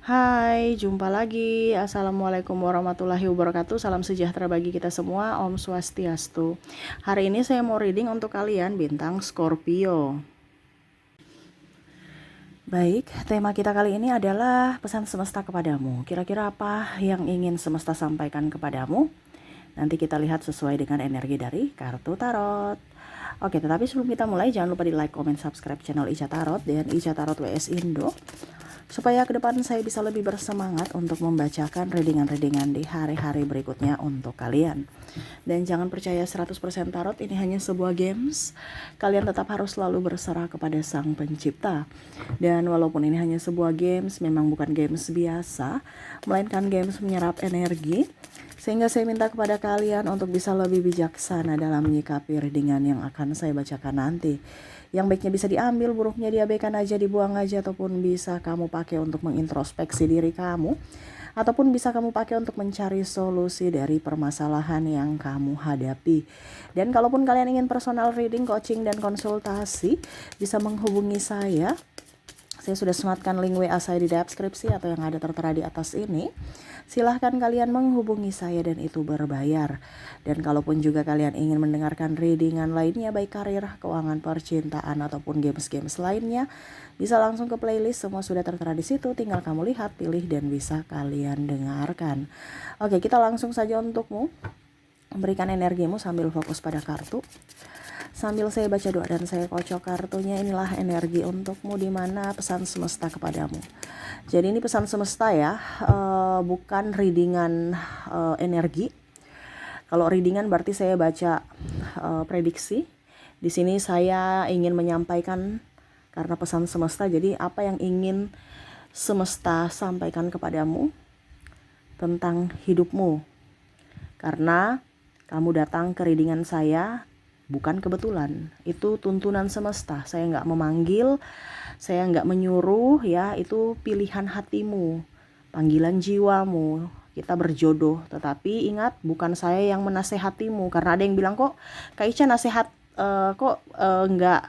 Hai, jumpa lagi. Assalamualaikum warahmatullahi wabarakatuh. Salam sejahtera bagi kita semua. Om Swastiastu. Hari ini saya mau reading untuk kalian bintang Scorpio. Baik, tema kita kali ini adalah pesan semesta kepadamu. Kira-kira apa yang ingin semesta sampaikan kepadamu? Nanti kita lihat sesuai dengan energi dari kartu tarot. Oke, tetapi sebelum kita mulai, jangan lupa di like, comment, subscribe channel Ica Tarot dan Ica Tarot WS Indo, supaya ke depan saya bisa lebih bersemangat untuk membacakan readingan-readingan di hari-hari berikutnya untuk kalian. Dan jangan percaya 100% tarot ini hanya sebuah games. Kalian tetap harus selalu berserah kepada Sang Pencipta. Dan walaupun ini hanya sebuah games, memang bukan games biasa, melainkan games menyerap energi. Sehingga saya minta kepada kalian untuk bisa lebih bijaksana dalam menyikapi readingan yang akan saya bacakan nanti. Yang baiknya bisa diambil, buruknya diabaikan aja, dibuang aja, ataupun bisa kamu pakai untuk mengintrospeksi diri kamu, ataupun bisa kamu pakai untuk mencari solusi dari permasalahan yang kamu hadapi. Dan kalaupun kalian ingin personal reading, coaching, dan konsultasi, bisa menghubungi saya. Saya sudah sematkan link WA saya di deskripsi atau yang ada tertera di atas ini. Silahkan kalian menghubungi saya dan itu berbayar. Dan kalaupun juga kalian ingin mendengarkan readingan lainnya, baik karir, keuangan, percintaan, ataupun games-games lainnya, bisa langsung ke playlist, semua sudah tertera di situ. Tinggal kamu lihat, pilih, dan bisa kalian dengarkan. Oke, kita langsung saja untukmu. Berikan energimu sambil fokus pada kartu. Sambil saya baca doa dan saya kocok kartunya, inilah energi untukmu, di mana pesan semesta kepadamu. Jadi ini pesan semesta ya, bukan readingan energi. Kalau readingan berarti saya baca prediksi. Di sini saya ingin menyampaikan karena pesan semesta, jadi apa yang ingin semesta sampaikan kepadamu tentang hidupmu. Karena kamu datang ke readingan saya bukan kebetulan, itu tuntunan semesta. Saya nggak memanggil, saya nggak menyuruh ya, itu pilihan hatimu, panggilan jiwamu. Kita berjodoh, tetapi ingat, bukan saya yang menasehatimu. Karena ada yang bilang, kok Kak Ica nasihat, nggak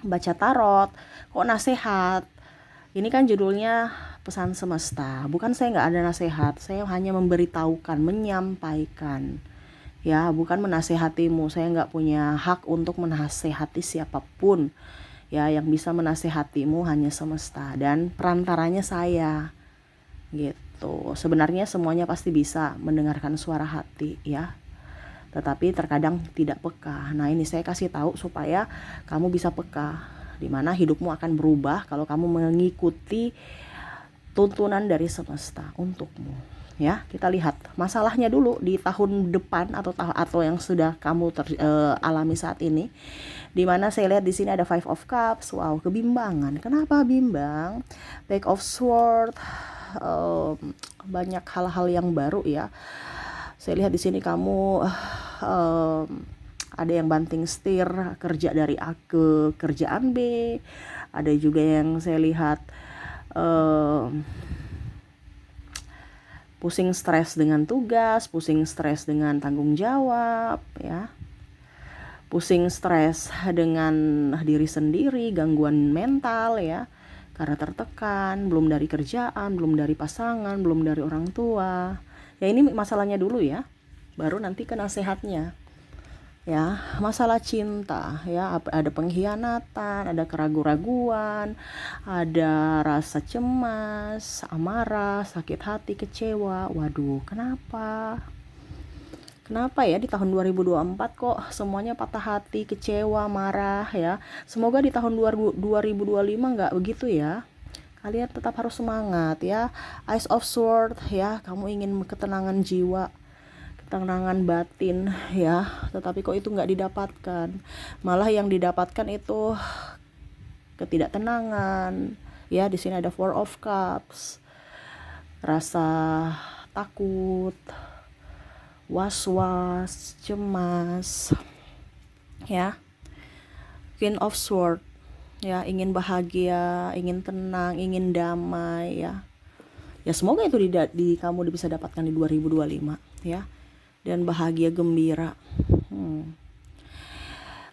baca tarot, kok nasehat. Ini kan judulnya pesan semesta. Bukan, saya nggak ada nasihat, saya hanya memberitahukan, menyampaikan. Ya, bukan menasehatimu. Saya nggak punya hak untuk menasehati siapapun. Ya, yang bisa menasehatimu hanya semesta dan perantaranya saya. Gitu. Sebenarnya semuanya pasti bisa mendengarkan suara hati ya. Tetapi terkadang tidak peka. Nah, ini saya kasih tahu supaya kamu bisa peka, dimana hidupmu akan berubah kalau kamu mengikuti tuntunan dari semesta untukmu. Ya, kita lihat masalahnya dulu di tahun depan atau yang sudah kamu alami saat ini. Dimana saya lihat di sini ada Five of Cups. Wow, kebimbangan. Kenapa bimbang? Page of Swords. Banyak hal-hal yang baru ya. Saya lihat di sini kamu ada yang banting setir, kerja dari A ke kerjaan B. Ada juga yang saya lihat pusing stres dengan tugas, pusing stres dengan tanggung jawab ya. Pusing stres dengan diri sendiri, gangguan mental ya. Karena tertekan, belum dari kerjaan, belum dari pasangan, belum dari orang tua. Ya, ini masalahnya dulu ya. Baru nanti ke nasihatnya. Ya, masalah cinta ya, ada pengkhianatan, ada keraguan-raguan, ada rasa cemas, amarah, sakit hati, kecewa. Waduh, kenapa ya di tahun 2024 kok semuanya patah hati, kecewa, marah ya. Semoga di tahun 2025 nggak begitu ya. Kalian tetap harus semangat ya. Ace of Swords ya, kamu ingin ketenangan jiwa, ketenangan batin ya, tetapi kok itu nggak didapatkan. Malah yang didapatkan itu ketidaktenangan ya. Di sini ada Four of Cups, rasa takut, was-was, cemas ya. Queen of Swords ya, ingin bahagia, ingin tenang, ingin damai ya. Ya, semoga itu di kamu bisa dapatkan di 2025 ya. Dan bahagia, gembira.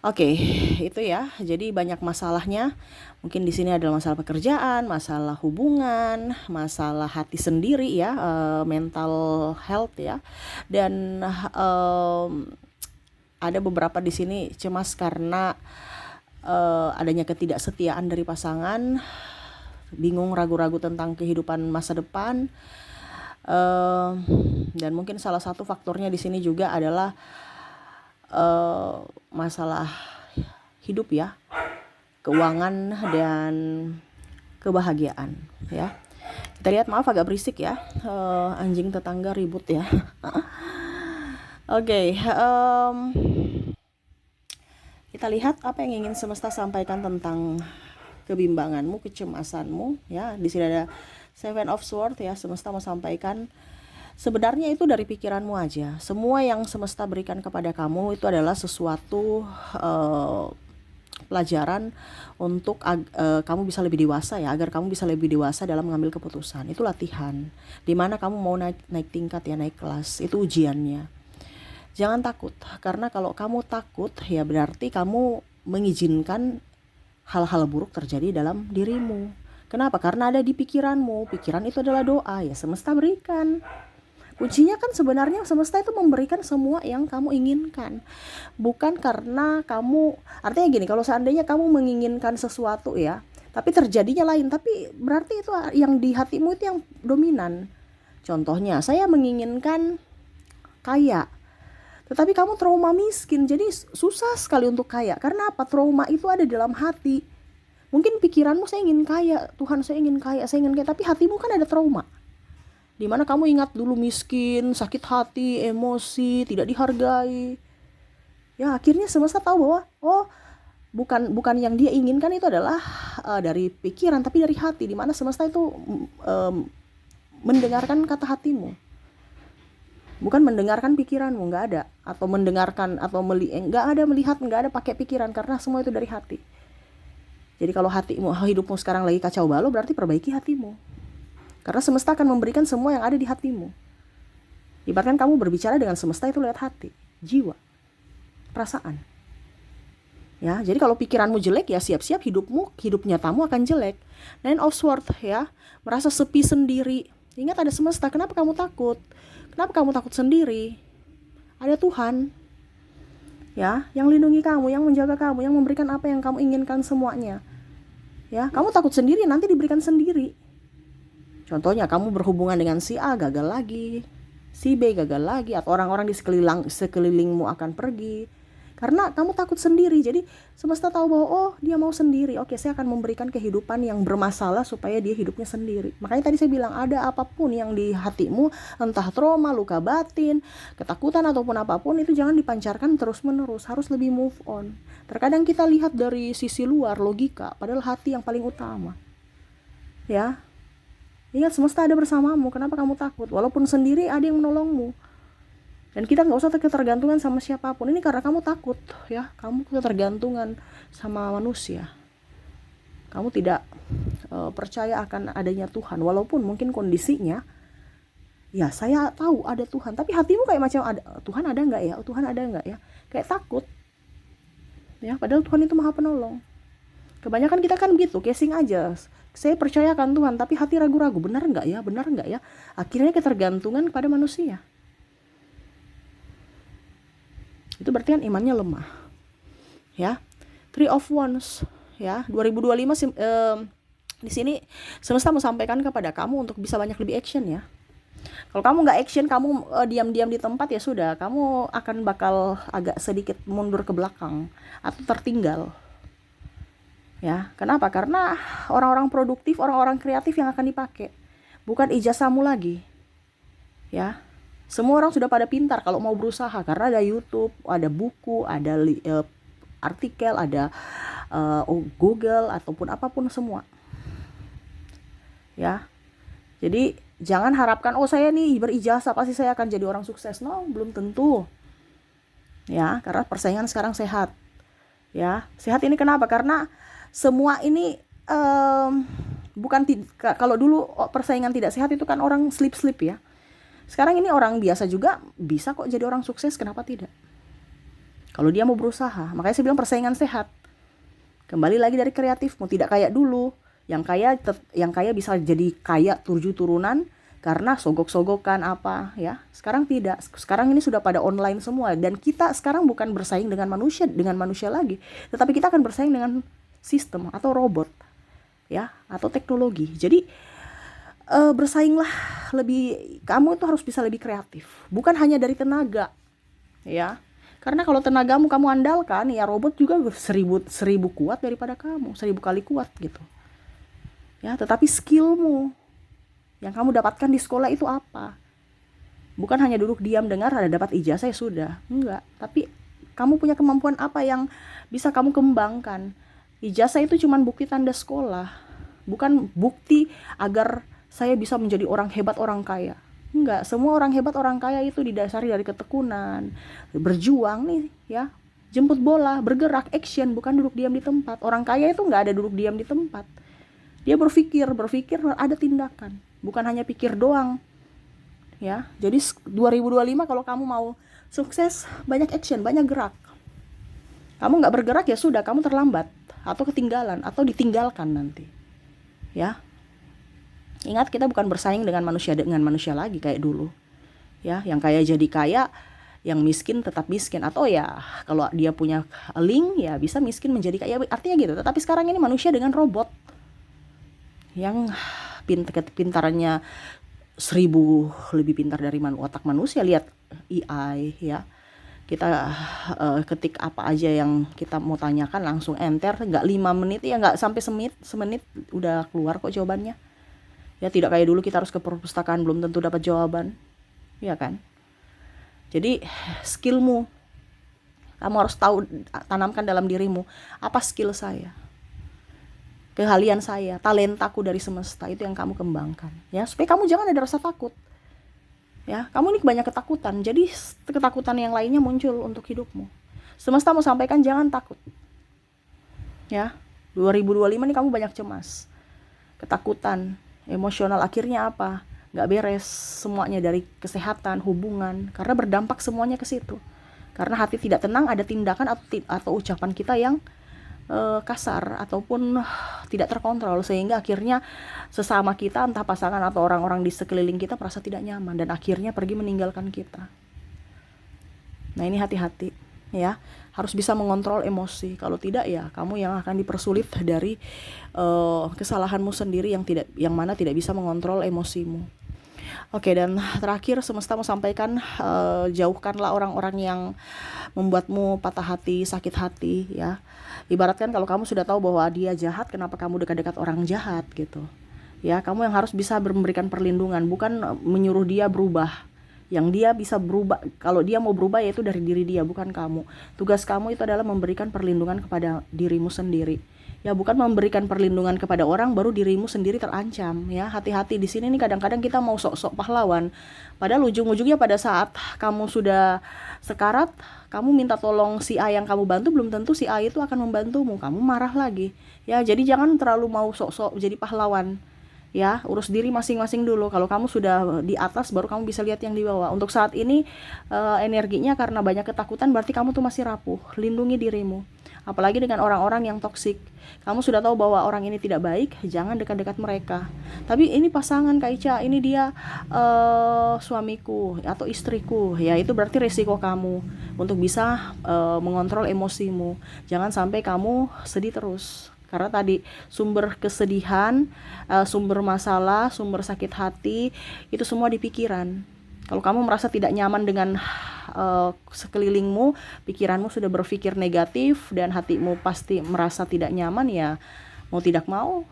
Oke, itu ya. Jadi banyak masalahnya. Mungkin di sini adalah masalah pekerjaan, masalah hubungan, masalah hati sendiri ya, mental health ya. Dan ada beberapa di sini cemas karena adanya ketidaksetiaan dari pasangan, bingung, ragu-ragu tentang kehidupan masa depan. Dan mungkin salah satu faktornya di sini juga adalah masalah hidup ya, keuangan dan kebahagiaan ya. Kita lihat, maaf agak berisik ya, anjing tetangga ribut ya. Oke, kita lihat apa yang ingin semesta sampaikan tentang kebimbanganmu, kecemasanmu ya. Di sini ada Seven of Swords ya. Semesta mau sampaikan sebenarnya itu dari pikiranmu aja. Semua yang semesta berikan kepada kamu itu adalah sesuatu pelajaran untuk kamu bisa lebih dewasa ya, agar kamu bisa lebih dewasa dalam mengambil keputusan. Itu latihan. Dimana kamu mau naik tingkat ya, naik kelas. Itu ujiannya. Jangan takut, karena kalau kamu takut ya berarti kamu mengizinkan hal-hal buruk terjadi dalam dirimu. Kenapa? Karena ada di pikiranmu. Pikiran itu adalah doa ya, semesta berikan. Kuncinya kan sebenarnya semesta itu memberikan semua yang kamu inginkan. Bukan karena kamu, artinya gini, kalau seandainya kamu menginginkan sesuatu ya, tapi terjadinya lain, tapi berarti itu yang di hatimu itu yang dominan. Contohnya, saya menginginkan kaya, tetapi kamu trauma miskin, jadi susah sekali untuk kaya. Karena apa? Trauma itu ada dalam hati. Mungkin pikiranmu, saya ingin kaya, Tuhan saya ingin kaya, tapi hatimu kan ada trauma. Dimana kamu ingat dulu miskin, sakit hati, emosi, tidak dihargai. Ya akhirnya semesta tahu bahwa bukan yang dia inginkan itu adalah dari pikiran, tapi dari hati. Dimana semesta itu mendengarkan kata hatimu, bukan mendengarkan pikiranmu. Nggak ada, atau mendengarkan atau nggak ada melihat, nggak ada pakai pikiran, karena semua itu dari hati. Jadi kalau hidupmu sekarang lagi kacau balau, berarti perbaiki hatimu. Karena semesta akan memberikan semua yang ada di hatimu. Ibaratkan kamu berbicara dengan semesta itu lewat hati, jiwa, perasaan. Ya, jadi kalau pikiranmu jelek ya siap-siap hidup nyatamu akan jelek. Nine of Swords ya, merasa sepi sendiri. Ingat ada semesta, kenapa kamu takut? Kenapa kamu takut sendiri? Ada Tuhan. Ya, yang lindungi kamu, yang menjaga kamu, yang memberikan apa yang kamu inginkan semuanya. Ya, kamu takut sendiri, nanti diberikan sendiri. Contohnya kamu berhubungan dengan si A, gagal lagi, si B gagal lagi, atau orang-orang di sekelilingmu akan pergi. Karena kamu takut sendiri. Jadi semesta tahu bahwa dia mau sendiri. Oke, saya akan memberikan kehidupan yang bermasalah supaya dia hidupnya sendiri. Makanya tadi saya bilang, ada apapun yang di hatimu, entah trauma, luka batin, ketakutan ataupun apapun, itu jangan dipancarkan terus-menerus. Harus lebih move on. Terkadang kita lihat dari sisi luar, logika, padahal hati yang paling utama. Ya. Ingat, semesta ada bersamamu. Kenapa kamu takut? Walaupun sendiri ada yang menolongmu. Dan kita gak usah ketergantungan sama siapapun. Ini karena kamu takut ya. Kamu ketergantungan sama manusia. Kamu tidak percaya akan adanya Tuhan. Walaupun mungkin kondisinya, ya saya tahu ada Tuhan. Tapi hatimu kayak macam, Tuhan ada gak ya? Tuhan ada gak ya? Kayak takut. Ya, padahal Tuhan itu maha penolong. Kebanyakan kita kan gitu, casing aja. Saya percayakan Tuhan, tapi hati ragu-ragu, benar nggak ya? Akhirnya ketergantungan pada manusia. Itu berarti kan imannya lemah. Ya, Three of Wands. Ya, 2025 di sini semesta mau sampaikan kepada kamu untuk bisa banyak lebih action ya. Kalau kamu nggak action, kamu diam-diam di tempat, ya sudah, kamu akan bakal agak sedikit mundur ke belakang atau tertinggal. Ya, kenapa? Karena orang-orang produktif, orang-orang kreatif yang akan dipakai, bukan ijazahmu lagi. Ya, semua orang sudah pada pintar kalau mau berusaha, karena ada YouTube, ada buku, ada artikel, ada Google ataupun apapun semua. Ya, jadi jangan harapkan saya nih berijazah pasti saya akan jadi orang sukses. No, belum tentu. Ya, karena persaingan sekarang sehat. Ya, sehat ini kenapa? Karena semua ini kalau dulu persaingan tidak sehat itu kan orang slip ya. Sekarang ini orang biasa juga bisa kok jadi orang sukses, kenapa tidak? Kalau dia mau berusaha, makanya saya bilang persaingan sehat. Kembali lagi dari kreatifmu, tidak kayak dulu. Yang kaya bisa jadi kaya 7 turunan karena sogok-sogokan apa ya. Sekarang tidak. Sekarang ini sudah pada online semua, dan kita sekarang bukan bersaing dengan manusia lagi, tetapi kita akan bersaing dengan sistem atau robot ya, atau teknologi. Jadi bersainglah lebih, kamu itu harus bisa lebih kreatif, bukan hanya dari tenaga ya. Karena kalau tenagamu kamu andalkan, ya robot juga seribu kuat daripada kamu, 1000 kali kuat gitu. Ya, tetapi skillmu yang kamu dapatkan di sekolah itu apa? Bukan hanya duduk diam dengar ada dapat ijazah ya sudah. Enggak, tapi kamu punya kemampuan apa yang bisa kamu kembangkan. Ijazah itu cuma bukti tanda sekolah, bukan bukti agar saya bisa menjadi orang hebat, orang kaya. Enggak, semua orang hebat, orang kaya itu didasari dari ketekunan, berjuang nih ya, jemput bola, bergerak, action, bukan duduk diam di tempat. Orang kaya itu enggak ada duduk diam di tempat. Dia berpikir ada tindakan, bukan hanya pikir doang. Ya, jadi 2025 kalau kamu mau sukses, banyak action, banyak gerak. Kamu enggak bergerak ya sudah, kamu terlambat atau ketinggalan atau ditinggalkan nanti. Ya. Ingat, kita bukan bersaing dengan manusia lagi kayak dulu. Ya, yang kaya jadi kaya, yang miskin tetap miskin, atau ya kalau dia punya link ya bisa miskin menjadi kaya, artinya gitu. Tetapi sekarang ini manusia dengan robot yang pintarannya 1000 lebih pintar dari otak manusia. Lihat AI ya. Kita ketik apa aja yang kita mau tanyakan langsung enter, nggak 5 menit ya, nggak sampai semenit udah keluar kok jawabannya. Ya, tidak kayak dulu kita harus ke perpustakaan belum tentu dapat jawaban. Ya kan? Jadi skillmu kamu harus tahu, tanamkan dalam dirimu, apa skill saya, keahlian saya, talentaku dari semesta, itu yang kamu kembangkan ya, supaya kamu jangan ada rasa takut. Ya, kamu ini banyak ketakutan, jadi ketakutan yang lainnya muncul untuk hidupmu. Semesta mau sampaikan jangan takut. Ya, 2025 ini kamu banyak cemas, ketakutan, emosional, akhirnya apa? Gak beres semuanya, dari kesehatan, hubungan, karena berdampak semuanya ke situ. Karena hati tidak tenang, ada tindakan atau ucapan kita yang kasar ataupun tidak terkontrol, sehingga akhirnya sesama kita, entah pasangan atau orang-orang di sekeliling kita, merasa tidak nyaman dan akhirnya pergi meninggalkan kita. Nah, ini hati-hati ya, harus bisa mengontrol emosi. Kalau tidak ya kamu yang akan dipersulit dari kesalahanmu sendiri yang mana tidak bisa mengontrol emosimu. Oke, dan terakhir semesta mau sampaikan, jauhkanlah orang-orang yang membuatmu patah hati, sakit hati ya. Ibaratkan kalau kamu sudah tahu bahwa dia jahat, kenapa kamu dekat-dekat orang jahat gitu. Ya, kamu yang harus bisa memberikan perlindungan, bukan menyuruh dia berubah. Yang dia bisa berubah, kalau dia mau berubah yaitu dari diri dia, bukan kamu. Tugas kamu itu adalah memberikan perlindungan kepada dirimu sendiri. Ya, bukan memberikan perlindungan kepada orang baru dirimu sendiri terancam ya. Hati-hati di sini nih, kadang-kadang kita mau sok-sok pahlawan. Padahal ujung-ujungnya pada saat kamu sudah sekarat, kamu minta tolong si A yang kamu bantu, belum tentu si A itu akan membantumu. Kamu marah lagi. Ya, jadi jangan terlalu mau sok-sok jadi pahlawan. Ya, urus diri masing-masing dulu. Kalau kamu sudah di atas, baru kamu bisa lihat yang di bawah. Untuk saat ini energinya karena banyak ketakutan, berarti kamu tuh masih rapuh. Lindungi dirimu. Apalagi dengan orang-orang yang toksik. Kamu sudah tahu bahwa orang ini tidak baik, jangan dekat-dekat mereka. Tapi ini pasangan Kak Ica, ini dia suamiku atau istriku. Ya, itu berarti resiko kamu untuk bisa mengontrol emosimu. Jangan sampai kamu sedih terus. Karena tadi sumber kesedihan, sumber masalah, sumber sakit hati, itu semua di pikiran. Kalau kamu merasa tidak nyaman dengan sekelilingmu, pikiranmu sudah berpikir negatif dan hatimu pasti merasa tidak nyaman, ya mau tidak mau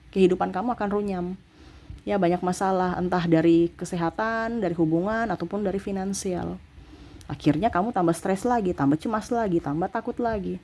kehidupan kamu akan runyam. Ya, banyak masalah, entah dari kesehatan, dari hubungan, ataupun dari finansial. Akhirnya kamu tambah stres lagi, tambah cemas lagi, tambah takut lagi.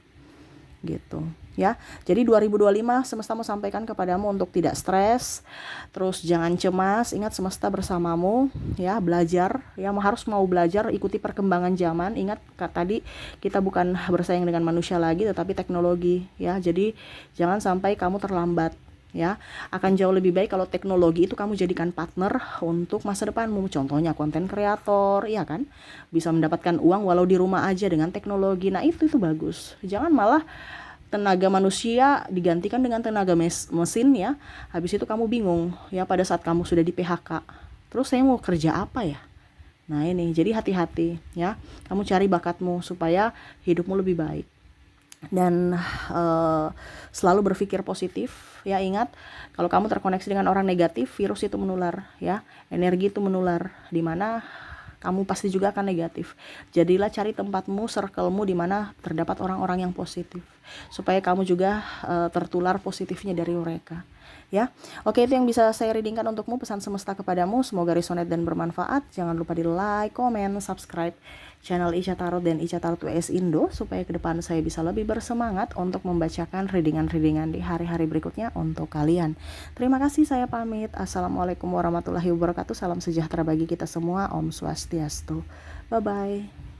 Gitu ya. Jadi 2025 semesta mau sampaikan kepadamu untuk tidak stres, terus jangan cemas. Ingat, semesta bersamamu ya. Belajar ya, harus mau belajar, ikuti perkembangan zaman. Ingat tadi kita bukan bersaing dengan manusia lagi, tetapi teknologi ya. Jadi jangan sampai kamu terlambat ya. Akan jauh lebih baik kalau teknologi itu kamu jadikan partner untuk masa depanmu. Contohnya konten kreator, ya kan? Bisa mendapatkan uang walau di rumah aja dengan teknologi. Nah, itu bagus. Jangan malah tenaga manusia digantikan dengan tenaga mesin ya. Habis itu kamu bingung ya pada saat kamu sudah di PHK. Terus saya mau kerja apa ya? Nah, ini jadi hati-hati ya. Kamu cari bakatmu supaya hidupmu lebih baik. Dan selalu berpikir positif ya. Ingat, kalau kamu terkoneksi dengan orang negatif, virus itu menular ya, energi itu menular, dimana kamu pasti juga akan negatif. Jadilah cari tempatmu, circlemu di mana terdapat orang-orang yang positif, supaya kamu juga tertular positifnya dari mereka ya. Oke, itu yang bisa saya readingkan untukmu, pesan semesta kepadamu. Semoga resonate dan bermanfaat. Jangan lupa di like, comment, subscribe channel Ica Tarot dan Ica Tarot WS Indo, supaya ke depan saya bisa lebih bersemangat untuk membacakan readingan-readingan di hari-hari berikutnya untuk kalian. Terima kasih, saya pamit. Assalamualaikum warahmatullahi wabarakatuh. Salam sejahtera bagi kita semua. Om Swastiastu. Bye-bye.